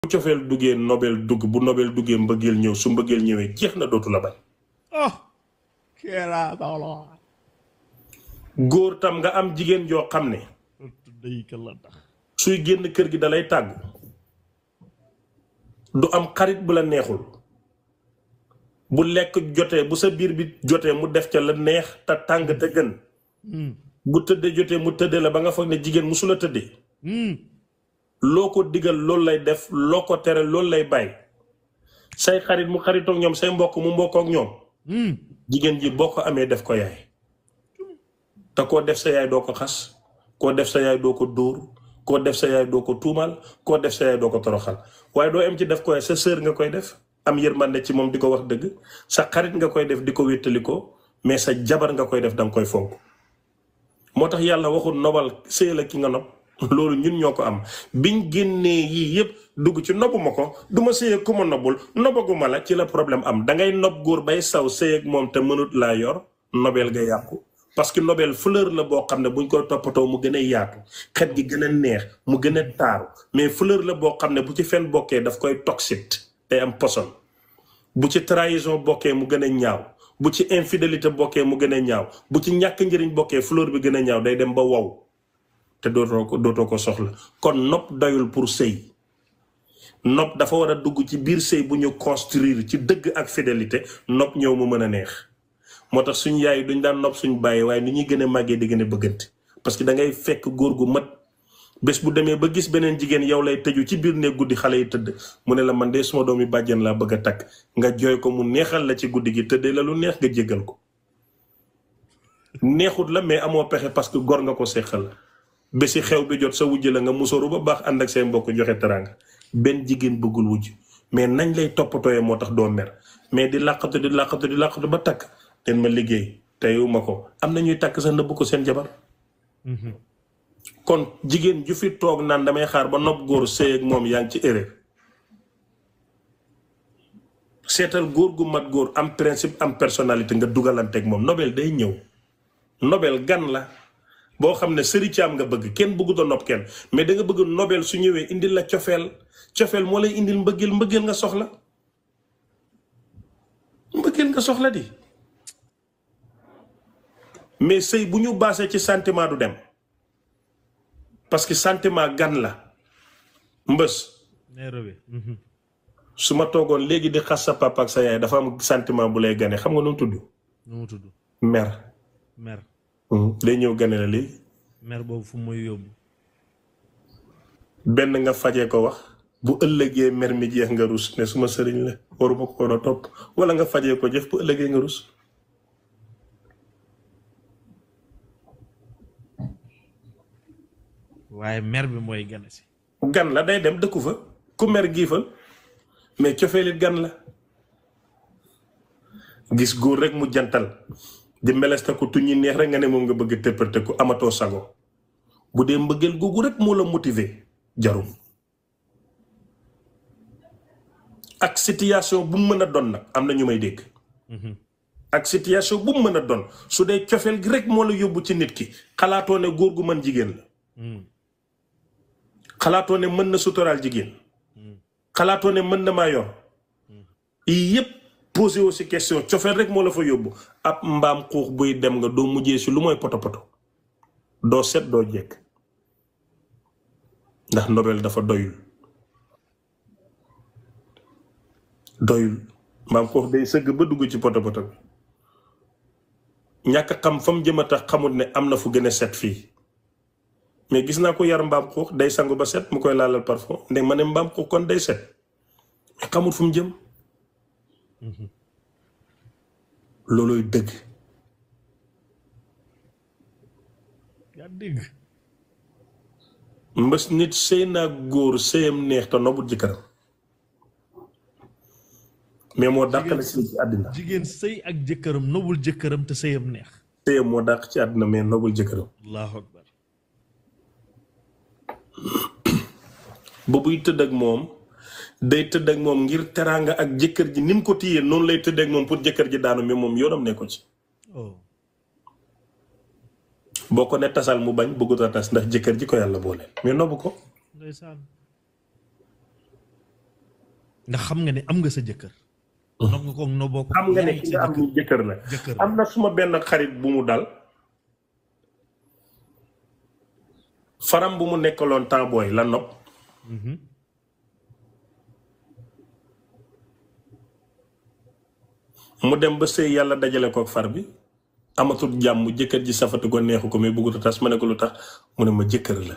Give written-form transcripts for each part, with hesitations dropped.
bu cofeel duggee nobel dugg bu nobel duggee mbëggeel ñëw su mbëggeel ñëwee jeex na dootu la bañ. góor tam nga am jigéen joo xam ne suy génn kër gi dalay tàggu du am xarit bu la neexul bu lekk jotee bu sa biir bi jotee mu def ca la neex te tàng te gën bu tëddee jotee mu tëddee la ba nga foog ne jigéen musu la tëddee loo ko digal loolu lay def loo ko tere loolu lay bàyyi say xarit mu xaritoog ñoom say mbokk mu mbokkook ñoom jigéen ji boo ko amee def ko yaay te koo def sa yaay doo ko xas koo def sa yaay doo ko dóor koo def sa yaay doo ko tuumal koo def sa yaay doo ko toroxal waaye doo am ci def ko sa sœur nga koy def am yërmande ci moom di ko wax dëgg sa xarit nga koy def di ko wéttali ko mais sa jabar nga koy def danga koy fonk moo tax yàlla waxul nobal sëy la ki nga nopp loolu ñun ñoo ko am biñ génnee yii yëpp dugg ci nobbuma ko duma sëy ak ku ma nobbul nobaguma la ci la problème am dangay nob góor bay saw sëy ak moom te mënut laa yor nobel nga yàqu parce que nobel fleur la boo xam ne buñ koy toppatoo mu gën a yaatu xet gi gën a neex mu gën a taaru mais fleur la boo xam ne bu ci fen bokkee daf koy toxique day am poson bu ci trahison bokkee mu gën a ñaaw bu ci infidélité bokkee mu gën a ñaaw bu ci ñàkk njëriñ bokkee fleur bi gën a ñaaw day dem ba wow te dootoo ko soxla kon nopp doyul pour sëy nopp dafa war a dugg ci biir sëy bu ñu construire ci dëgg ak fidélité nopp ñëw mu mën a neex moo tax suñu yaay duñ daan nopp suñu bàyyi waaye ni ñuy gën a màggee di gën a bëggante parce que da ngay fekk góor gu mat bés bu demee ba gis beneen jigéen yow lay tëju ci biir ne guddi xale yi tëdd mu ne la man de suma doomi bàjjen laa bëgg a takk nga jooy ko mu neexal la ci guddi gi tëddee la lu neex nga jéggal ko neexut la mais amoo pexe parce que gor nga ko seqal bési xew bi jot sa wujj la nga musóoru ba baax ànd ak seen mbokk joxe teraanga benn jigéen bëggul wujj mais nañ lay toppatooyee moo tax doo mer mais di làqatu ba takk den ma liggéey teyu ma ko am na ñuy takk sa nëbb ko seen jabar kon jigéen ju fi toog naan damay xaar ba nopp góor sëy ak moom yaa ngi ci erreur seetal góor gu mat góor am principe am personnalité nga dugalanteeg moom nobel day ñëw nobel gan la boo xam ne sëri caam nga bëgg kenn bëggut a nopp kenn mais da nga bëgg nobel su ñëwee indil la cofeel moo lay indil mbëggeel nga soxla mbëggeel nga soxla di mais sëy bu ñu baasee ci sentiment du dem parce que sentiment gan la mbës su ma toogoon léegi di xas sa papa ak sa yaay dafa am sentiment bu lay gane xam nga nu mu tudd mer day ñëw gane la léegi mer boobu fu muy yóbbu benn nga fajee ko wax bu ëllëgee mer mi jeex nga rus ne suma sëriñ la waruma ko woon a topp wala nga fajee ko jëf bu ëllëgee nga rus waaye mer bi mooy gane si gan la day dem dëkku fa ku mer giifal mais cofeelit gan la gis góor rek mu jantal di meleste ko tuñi neex rek nga ne moom nga bëgg tëpparte ko amatoo sago bu dee mbëggeel googu rek moo la motiver jarum ak situation bu mu mën a doon nag am na ñu may dégg ak situation bu mu mën a doon su dee cofeel gi rek moo la yóbbu ci nit ki xalaatoo ne góor gu mën jigéen la xalaatoo ne mën na sutural jigéen xalaatoo ne mën na maa yor yii yépp posé aussi question cofeel rek moo la fa yóbbu ab mbaam xuux buy dem nga doo mujjee si lu mooy poto poto doo set doo jekk ndax nobel dafa doyul mbaam xuux day sëgg ba dugg ci poto poto bi ñàkk xam fa mu jëm a tax xamut ne am na fu gën a set fii mais gis naa ko yar mbaam xuux day sangu ba set mu koy laalal parfum ndeg ma ne mbaam xuux kon day set mais xamut fu mu jëm loolooy dëgg yaa dégg mbës nit sëy naa góor sëyam neex te nobut jëkkëram mais moo dàq la sëy ci àddina jigéen sëy ak jëkkëram nobul jëkkëram te sëyam neex sëyam moo dàq ci àddina mais nobul jëkkëram allahu akbar ba buy tëdd ak moom day tëdd ak moom ngir teraanga ak jëkkër ji ni mu ko téyee noonu lay tëdd ak moom pour jëkkër ji daanu mais moom yoonam ne ko ci boo ko ne tasal mu bañ bëggut a tas ndax jëkkër ji ko yàlla boole mais nobu ko ndeysaan ndax xam nga ne am nga sa jëkkër. nopp nga ko noboo ko. xam nga ne ki nga am ni jëkkër la. am na suma benn xarit bu mu dal. faram bu mu nekkaloon temps booy la nopp. mu dem ba sëy yàlla dajale kook far bi amatul jàmm jëkkër ji safatu ko neexu ko mais bëggut a tas ma ne ko lu tax mu ne ma jëkkër la.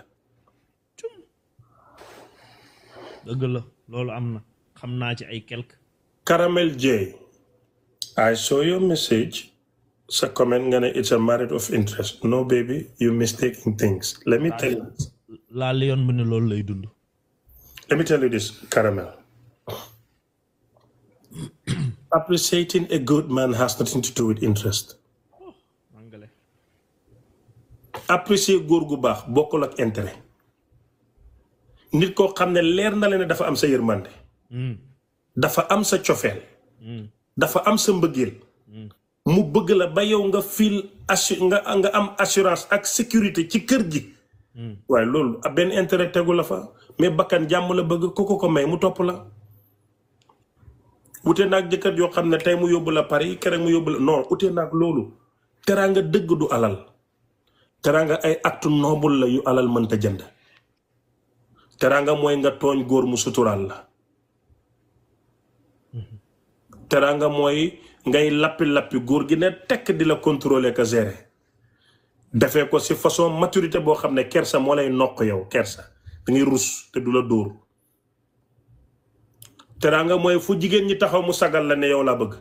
dëgg la loolu am na xam naa ci ay quelque. Caramel J I saw your message sa comment nga ne it's a marriage of interest no baby you mistaking things let me tell you. laa Léon mu ne loolu lay dund. Let me tell you this, Caramel. Appreciating a good man has nothing to do with interest. Apprécier góor gu baax bokkul ak intérêt. nit koo xam ne leer na la ne dafa am sa yërmande. dafa am sa cofeel. dafa am sa mbëggeel. mu bëgg la ba yow nga feel nga am assurance ak sécurité ci kër gi. waaye loolu benn intérêt tegu la fa mais bakkan jàmm la bëgg ko may mu topp la. wute naag jëkkër yoo xam ne tey mu yóbbu la Paris keneen mu yóbbu la non wute naag loolu. teraanga dëgg du alal. teraanga ay acte noble la yu alal mënta jënd. teraanga mooy nga tooñ góor mu suturaal la. teraanga mooy ngay lappi góor gi ne tekk di la contrôler ka gérer. defee ko ci façon maturité boo xam ne kersa moo lay nokk yow kersa da ngay rus te du la dóor. teraanga mooy fu jigéen ñi taxaw mu sagal la ne yow laa bëgg.